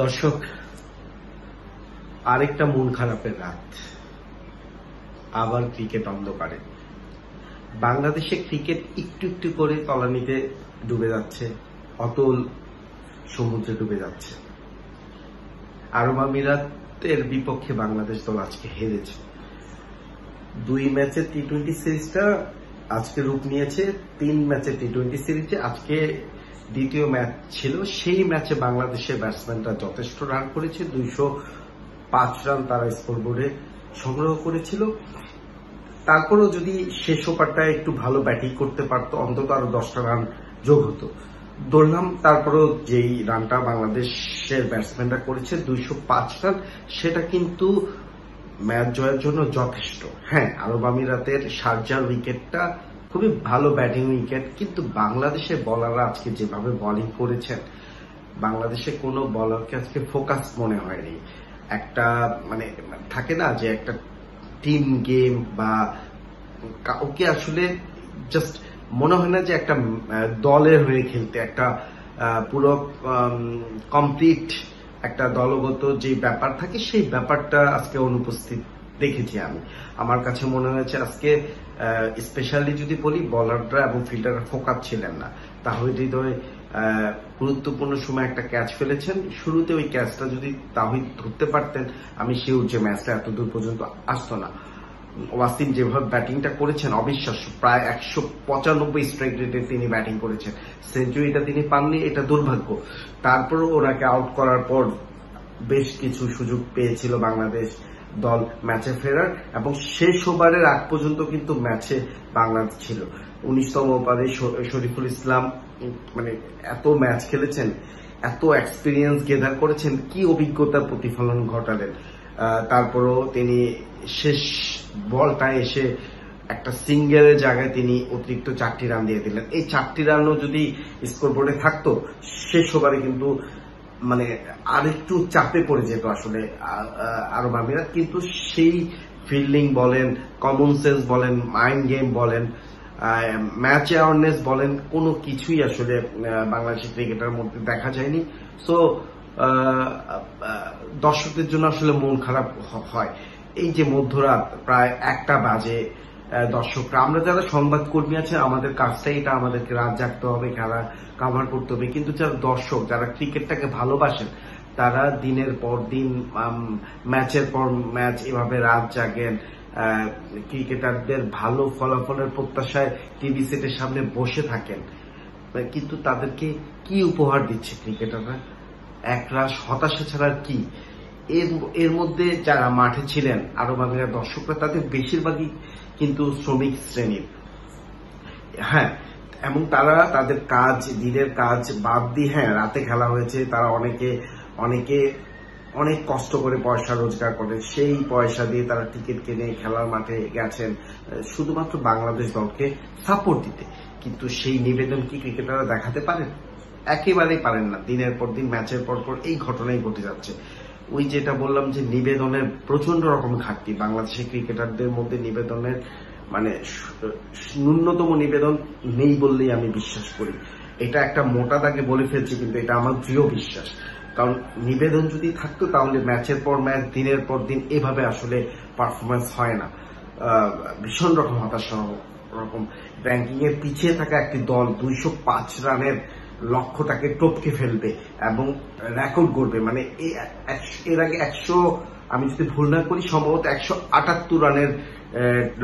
দর্শক, আরেকটা মন খারাপের রাত, আবার ক্রিকেট অন্ধকারে। বাংলাদেশে ক্রিকেট একটু একটু করে তলানিতে ডুবে যাচ্ছে, অতল সমুদ্রে ডুবে যাচ্ছে। আরব আমিরাতের বিপক্ষে বাংলাদেশ দল আজকে হেরেছে। 2 ম্যাচের টি-20 সিরিজটা আজকে রূপ নিয়েছে 3 ম্যাচের টি-20 সিরিজে। আজকে দ্বিতীয় ম্যাচ ছিল, সেই ম্যাচে বাংলাদেশের ব্যাটসম্যানরা যথেষ্ট রান করেছে। 205 রান তারা স্কোরবোর্ডে সংগ্রহ করেছিল। তারপরেও যদি শেষ ওভারটায় একটু ভালো ব্যাটিং করতে পারতো, অন্তত আরো 10টা রান যোগ হতো। ধরলাম তারপরেও যেই রানটা বাংলাদেশের ব্যাটসম্যানরা করেছে 205 রান, সেটা কিন্তু ম্যাচ জয়ের জন্য যথেষ্ট। হ্যাঁ, আরব আমিরাতের শারজার উইকেটটা খুবই ভালো ব্যাটিং উইকেট, কিন্তু বাংলাদেশের বলাররা আজকে যেভাবে বোলিং করেছেন, বাংলাদেশে কোনো বলারকে আজকে ফোকাস মনে হয়নি। একটা মানে থাকে না যে একটা টিম গেম বা ওকে আসলে জাস্ট মনে হয় না যে একটা দলের হয়ে খেলতে, একটা পুরো কমপ্লিট একটা দলগত যে ব্যাপার থাকে সেই ব্যাপারটা আজকে অনুপস্থিত দেখেছি আমি। আমার কাছে মনে হয়েছে আজকে স্পেশালি যদি বলি, বলাররা এবং ফিল্ডাররা ফোকাস ছিলেন না। তাহিদ হৃদয় গুরুত্বপূর্ণ সময় একটা ক্যাচ ফেলেছেন, শুরুতে ওই ক্যাচটা যদি তাহিদ ধরতে পারতেন, আমি শিওর যে ম্যাচটা এত দূর পর্যন্ত আসতো না। ওয়াসিম যেভাবে ব্যাটিংটা করেছেন অবিশ্বাস্য, প্রায় 195 স্ট্রাইক রেটে তিনি ব্যাটিং করেছেন। সেঞ্চুরিটা তিনি পাননি, এটা দুর্ভাগ্য। তারপরও ওনাকে আউট করার পর বেশ কিছু সুযোগ পেয়েছিল বাংলাদেশ দল ম্যাচে ফেরার, এবং শেষ ওভারের আগ পর্যন্ত কিন্তু ম্যাচে বাংলাদেশ ছিল। 19তম ওভারে শরীফুল ইসলাম মানে এত ম্যাচ খেলেছেন, এত এক্সপিরিয়েন্স গেদার করেছেন, কি অভিজ্ঞতার প্রতিফলন ঘটালেন। তারপরও তিনি শেষ বলটায় এসে একটা সিঙ্গেলের জায়গায় তিনি অতিরিক্ত 4টি রান দিয়ে দিলেন। এই 4টি রানও যদি স্কোরবোর্ডে থাকতো, শেষ ওভারে কিন্তু মানে আরেকটু চাপে পড়ে যেত আসলে আরব আমিরাত। কিন্তু সেই ফিল্ডিং বলেন, কমন সেন্স বলেন, মাইন্ড গেম বলেন, ম্যাচ অ্যাওয়ারনেস বলেন, কোনো কিছুই আসলে বাংলাদেশের ক্রিকেটার মধ্যে দেখা যায়নি। সো দর্শকদের জন্য আসলে মন খারাপ হয়। এই যে মধ্যরাত প্রায় 1টা বাজে, দর্শকরা, আমরা যারা সংবাদকর্মী আছে, আমাদের কাজটাই এটা, আমাদেরকে রাত জাগতে হবে, খেলা কাভার করতে হবে। কিন্তু যারা দর্শক, যারা ক্রিকেটটাকে ভালোবাসেন, তারা দিনের পর দিন, ম্যাচের পর ম্যাচ এভাবে রাত জাগেন, ক্রিকেটারদের ভালো ফলাফলের প্রত্যাশায় টিভি সেটের সামনে বসে থাকেন। কিন্তু তাদেরকে কি উপহার দিচ্ছে ক্রিকেটাররা? একরাশ হতাশা ছাড়া কি? এর মধ্যে যারা মাঠে ছিলেন আরব আমিরাত দর্শকরা, তাদের বেশিরভাগই কিন্তু শ্রমিক শ্রেণীর। হ্যাঁ, এবং তারা তাদের কাজ, দিনের কাজ বাদ দিয়ে, হ্যাঁ রাতে খেলা হয়েছে, তারা অনেকে অনেক কষ্ট করে পয়সা রোজগার করে, সেই পয়সা দিয়ে তারা টিকিট কিনে খেলার মাঠে গেছেন শুধুমাত্র বাংলাদেশ দলকে সাপোর্ট দিতে। কিন্তু সেই নিবেদন কি ক্রিকেটাররা দেখাতে পারেন? একেবারেই পারেন না। দিনের পর দিন, ম্যাচের পর পর এই ঘটনাই ঘটে যাচ্ছে। ওই যেটা বললাম যে নিবেদনের প্রচন্ড রকম ঘাটতি বাংলাদেশের ক্রিকেটারদের মধ্যে। নিবেদনের মানে ন্যূনতম নিবেদন নেই বললেই আমি বিশ্বাস করি। এটা একটা মোটা দাগে বলে ফেলছি, কিন্তু এটা আমার দৃঢ় বিশ্বাস। কারণ নিবেদন যদি থাকতো, তাহলে ম্যাচের পর ম্যাচ, দিনের পর দিন এভাবে আসলে পারফরমেন্স হয় না। ভীষণ রকম হতাশা রকম। র্যাঙ্কিং এর পিছিয়ে থাকা একটি দল 205 রানের লক্ষ্যটাকে টপকে ফেলবে এবং রেকর্ড গড়বে। মানে এর আগে 100, আমি যদি ভুল না করি, সম্ভবত 178 রানের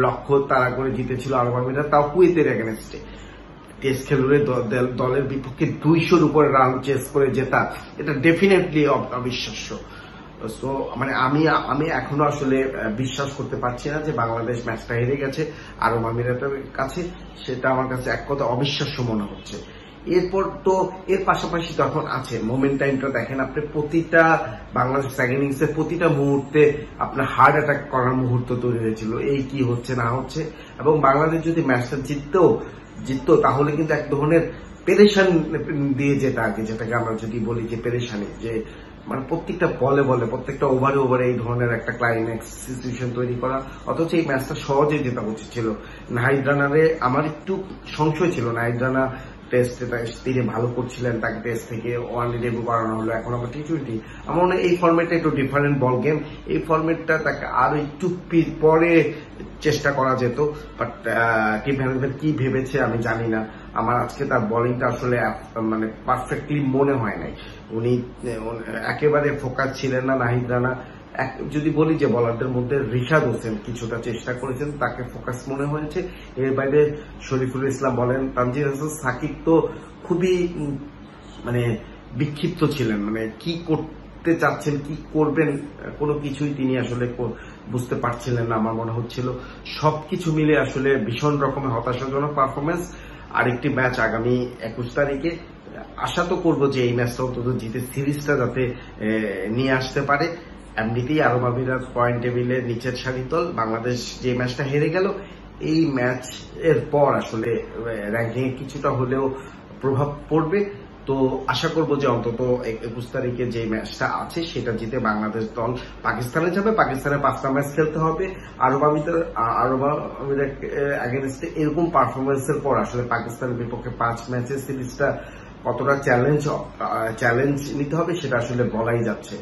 লক্ষ্য তারা করে জিতেছিল আরব আমিরাত, তাও কুয়েতের এগেনস্টে। টেস্ট খেলুড়ে দলের বিপক্ষে 200-র উপরে রান চেস করে জেতা, এটা ডেফিনেটলি অবিশ্বাস্য। সো মানে আমি এখনো আসলে বিশ্বাস করতে পারছি না যে বাংলাদেশ ম্যাচটা হেরে গেছে আরব আমিরাতের কাছে। সেটা আমার কাছে এক কথা অবিশ্বাস্য মনে হচ্ছে। এরপর তো এর পাশাপাশি তখন আছে মোমেন্ট টাইমটা দেখেন আপনি, প্রতিটা বাংলাদেশ সেকেন্ড ইনিংসের প্রতিটা মুহূর্তে আপনার হার্ট অ্যাটাক করার মুহূর্ত তৈরি হয়েছিল, এই কি হচ্ছে না হচ্ছে। এবং বাংলাদেশ যদি ম্যাচটা জিততো তাহলে কিন্তু এক ধরনের পেরেশান দিয়ে যেটা আগে, যেটাকে আমরা যদি বলি যে পেরেশানি, যে মানে প্রত্যেকটা বলে প্রত্যেকটা ওভারে এই ধরনের একটা ক্লাইম্যাক্স সিচুয়েশন তৈরি করা। অথচ এই ম্যাচটা সহজেই জেতা উচিত ছিল। নাহিদ রানারে আমার একটু সংশয় ছিল, নাহিদ রানা টেস্টে তিনি ভালো করছিলেন, তাকে টেস্ট থেকে ওয়ানডে ডেবিউ করানো হলো, এখন আবার টি-20। আমার মনে হয় এই ফরম্যাটটা একটু ডিফারেন্ট বল গেম। এই ফরম্যাটটা তাকে আরো একটু পরে চেষ্টা করা যেত, বাট টিম ম্যানেজমেন্ট কি ভেবেছে আমি জানি না। আমার আজকে তার বোলিংটা আসলে মানে পারফেক্টলি মনে হয় নাই। উনি একেবারে ফোকাস ছিলেন না নাহিদ রানা। যদি বলি যে বলারদের মধ্যে রিশাদ হোসেন কিছুটা চেষ্টা করেছেন, তাকে ফোকাস মনে হয়েছে। এর বাইরে শরীফুল ইসলাম বলেন, তানজিদ হাসান সাকিব তো খুবই মানে বিক্ষিপ্ত ছিলেন, মানে কি করতে চাচ্ছেন, কি করবেন, কোনো কিছুই তিনি আসলে বুঝতে পারছিলেন না। আমার মনে হচ্ছিল সবকিছু মিলে আসলে ভীষণ রকমের হতাশাজনক পারফরমেন্স। আরেকটি ম্যাচ আগামী 21 তারিখে, আশা তো করবো যে এই ম্যাচটা অন্তত জিতে সিরিজটা যাতে নিয়ে আসতে পারে। এমনিতেই আরব আমিরাত পয়েন্ট টেবিলের নিচের সারির দল। বাংলাদেশ যে ম্যাচটা হেরে গেল, এই ম্যাচ এর পর আসলে র্যাঙ্কিং এ কিছুটা হলেও প্রভাব পড়বে। তো আশা করব যে অন্তত 21 তারিখে যে ম্যাচটা আছে সেটা জিতে বাংলাদেশ দল পাকিস্তানে যাবে। পাকিস্তানে 5টা ম্যাচ খেলতে হবে। আরব আমিরাত এগেইনস্টে এরকম পারফরমেন্সের পর আসলে পাকিস্তানের বিপক্ষে 5 ম্যাচের সিরিজটা কতটা চ্যালেঞ্জ নিতে হবে সেটা আসলে বলাই যাচ্ছে।